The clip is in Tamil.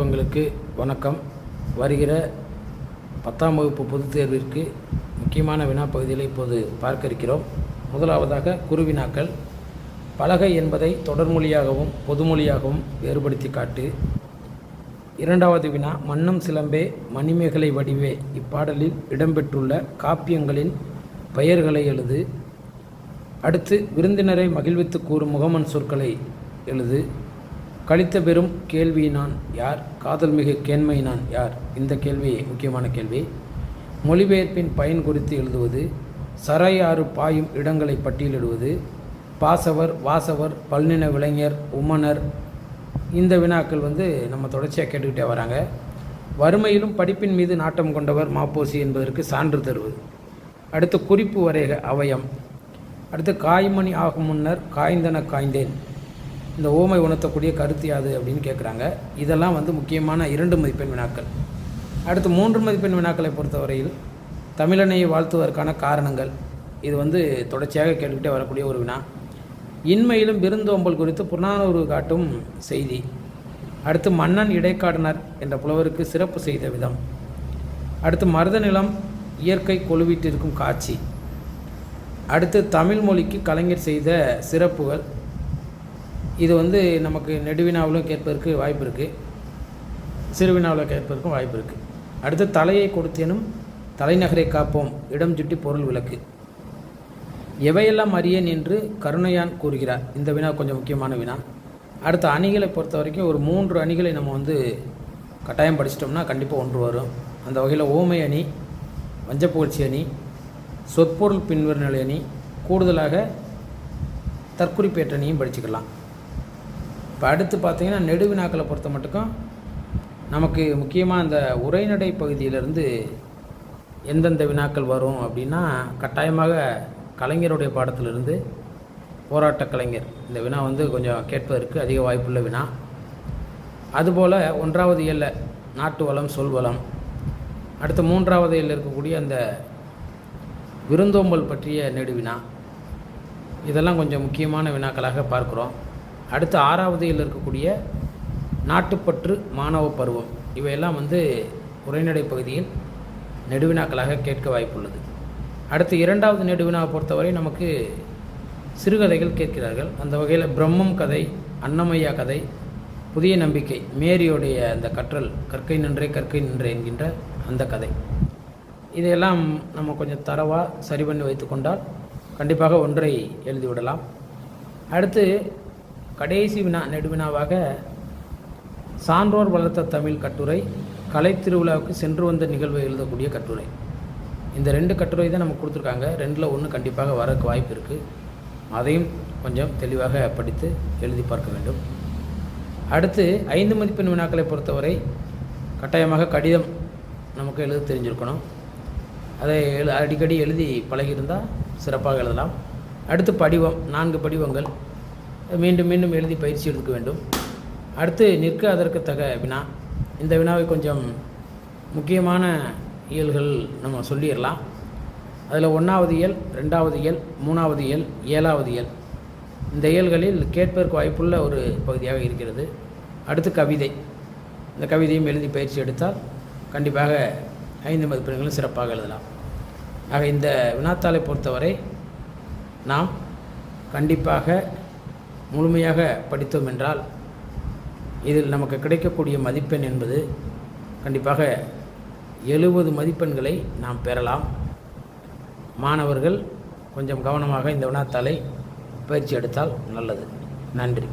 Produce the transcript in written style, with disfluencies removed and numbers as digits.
உங்களுக்கு வணக்கம். வருகிற 10ஆம் வகுப்பு பொதுத் தேர்விற்கு முக்கியமான வினாப்பகுதிகளை இப்போது பார்க்க இருக்கிறோம். முதலாவதாக குறுவினாக்கள். பலகை என்பதை தொடர்மொழியாகவும் பொதுமொழியாகவும் வேறுபடுத்தி காட்டு. இரண்டாவது வினா, மன்னும் சிலம்பே மணிமேகலை வடிவே இப்பாடலில் இடம்பெற்றுள்ள காப்பியங்களின் பெயர்களை எழுது. அடுத்து, விருந்தினரை மகிழ்வித்து கூறும் முகமன் சொற்களை எழுது. கழித்த பெரும் கேள்வியினான் யார்? காதல்மிகு கேண்மையினான் யார்? இந்த கேள்வி முக்கியமான கேள்வி. மொழிபெயர்ப்பின் பயன் குறித்து எழுதுவது. சரையாறு பாயும் இடங்களை பட்டியலிடுவது. பாசவர், வாசவர், பல்நின விளைஞர், உமனர். இந்த வினாக்கள் நம்ம தொடர்ச்சியாக கேட்டுக்கிட்டே வராங்க. வறுமையிலும் படிப்பின் மீது நாட்டம் கொண்டவர் மாப்போசி என்பதற்கு சான்று தருவது. அடுத்து, குறிப்பு வரைக அவயம். அடுத்து, காய்மணி ஆகும் முன்னர் காய்ந்தன காய்ந்தேன். இந்த ஓமை உணர்த்தக்கூடிய கருத்து யாது அப்படின்னு கேட்குறாங்க. இதெல்லாம் முக்கியமான 2 மதிப்பெண் வினாக்கள். அடுத்து 3 மதிப்பெண் வினாக்களை பொறுத்தவரையில் தமிழனையை வாழ்த்துவதற்கான காரணங்கள். இது தொடர்ச்சியாக கேட்டுக்கிட்டே வரக்கூடிய ஒரு வினா. இன்மையிலும் விருந்தோம்பல் குறித்து புறநானூறு காட்டும் செய்தி. அடுத்து, மன்னன் இடைக்காடனர் என்ற புலவருக்கு சிறப்பு செய்த விதம். அடுத்து, மருத நிலம் இயற்கை கொழுவிட்டிருக்கும் காட்சி. அடுத்து, தமிழ் மொழிக்கு கலைஞர் செய்த சிறப்புகள். இது நமக்கு நெடுவினாவிலும் கேட்பதற்கு வாய்ப்பு இருக்குது, சிறுவினாவில் கேட்பதற்கும் வாய்ப்பு இருக்குது. அடுத்து, தலையை கொடுத்தேனும் தலைநகரை காப்போம் இடம் சுட்டி பொருள் விளக்கு. எவையெல்லாம் அறியேன் என்று கருணையான் கூறுகிறார். இந்த வினா கொஞ்சம் முக்கியமான வினா. அடுத்து, அணிகளை பொறுத்த வரைக்கும் ஒரு 3 அணிகளை நம்ம கட்டாயம் படிச்சிட்டோம்னா கண்டிப்பாக ஒன்று வரும். அந்த வகையில் ஓமை அணி, வஞ்சப்புகழ்ச்சி அணி, சொற்பொருள் பின்வருநிலை அணி, கூடுதலாக தற்குறிப்பேற்றணியும் படிச்சுக்கலாம். இப்போ அடுத்து பார்த்திங்கன்னா, நெடுவினாக்களை பொறுத்த மட்டுக்கும் நமக்கு முக்கியமாக அந்த உரைநடை பகுதியிலிருந்து எந்தெந்த வினாக்கள் வரும் அப்படின்னா, கட்டாயமாக கலைஞருடைய பாடத்திலிருந்து போராட்ட கலைஞர் இந்த வினா கொஞ்சம் கேட்பதற்கு அதிக வாய்ப்புள்ள வினா. அதுபோல் 1வது இயலில் நாட்டு வளம் சொல்வளம். அடுத்து 3வது இயலில் இருக்கக்கூடிய அந்த விருந்தோம்பல் பற்றிய நெடுவினா. இதெல்லாம் கொஞ்சம் முக்கியமான வினாக்களாக பார்க்குறோம். அடுத்து 6வது இயலில் இருக்கக்கூடிய நாட்டுப்பற்று மாணவ பருவம். இவையெல்லாம் உரைநடை பகுதியில் நெடுவினாக்களாக கேட்க வாய்ப்புள்ளது. அடுத்து 2வது நெடுவினாவை பொறுத்தவரை நமக்கு சிறுகதைகள் கேட்கிறார்கள். அந்த வகையில் பிரம்மம் கதை, அன்னமையா கதை, புதிய நம்பிக்கை, மேரியோடைய அந்த கற்றல், கற்கை நின்றே கற்கை நின்றே என்கின்ற அந்த கதை. இதையெல்லாம் நம்ம கொஞ்சம் தரவாக சரி பண்ணி வைத்து கொண்டால் கண்டிப்பாக ஒன்றை எழுதிவிடலாம். அடுத்து கடைசி வினா, நெடுவினாவாக சான்றோர் வளர்த்த தமிழ் கட்டுரை, கலை திருவிழாவுக்கு சென்று வந்த நிகழ்வை எழுதக்கூடிய கட்டுரை. இந்த 2 கட்டுரை தான் நமக்கு கொடுத்துருக்காங்க. 2ல் 1 கண்டிப்பாக வரக்கு வாய்ப்பு இருக்குது. அதையும் கொஞ்சம் தெளிவாக படித்து எழுதி பார்க்க வேண்டும். அடுத்து 5 மதிப்பெண் வினாக்களை பொறுத்தவரை கட்டாயமாக கடிதம் நமக்கு எழுத தெரிஞ்சிருக்கணும். அதை அடிக்கடி எழுதி பழகியிருந்தால் சிறப்பாக எழுதலாம். அடுத்து படிவம், 4 படிவங்கள் மீண்டும் மீண்டும் எழுதி பயிற்சி எடுக்க வேண்டும். அடுத்து நிற்க அதற்கு தக வினா. இந்த வினாவை கொஞ்சம் முக்கியமான இயல்கள் நம்ம சொல்லிடலாம். அதில் 1வது இயல், 2வது இயல், 3வது இயல், 7வது இயல். இந்த இயல்களில் கேட்பதற்கு வாய்ப்புள்ள ஒரு பகுதியாக இருக்கிறது. அடுத்து கவிதை. இந்த கவிதையும் எழுதி பயிற்சி எடுத்தால் கண்டிப்பாக 5 மதிப்பெண்களும் சிறப்பாக எழுதலாம். ஆக இந்த வினாத்தாளை பொறுத்தவரை நாம் கண்டிப்பாக முழுமையாக படித்தோம் என்றால் இதில் நமக்கு கிடைக்கக்கூடிய மதிப்பெண் என்பது கண்டிப்பாக 70 மதிப்பெண்களை நாம் பெறலாம். மாணவர்கள் கொஞ்சம் கவனமாக இந்த வினாத்தாளை பயிற்சி எடுத்தால் நல்லது. நன்றி.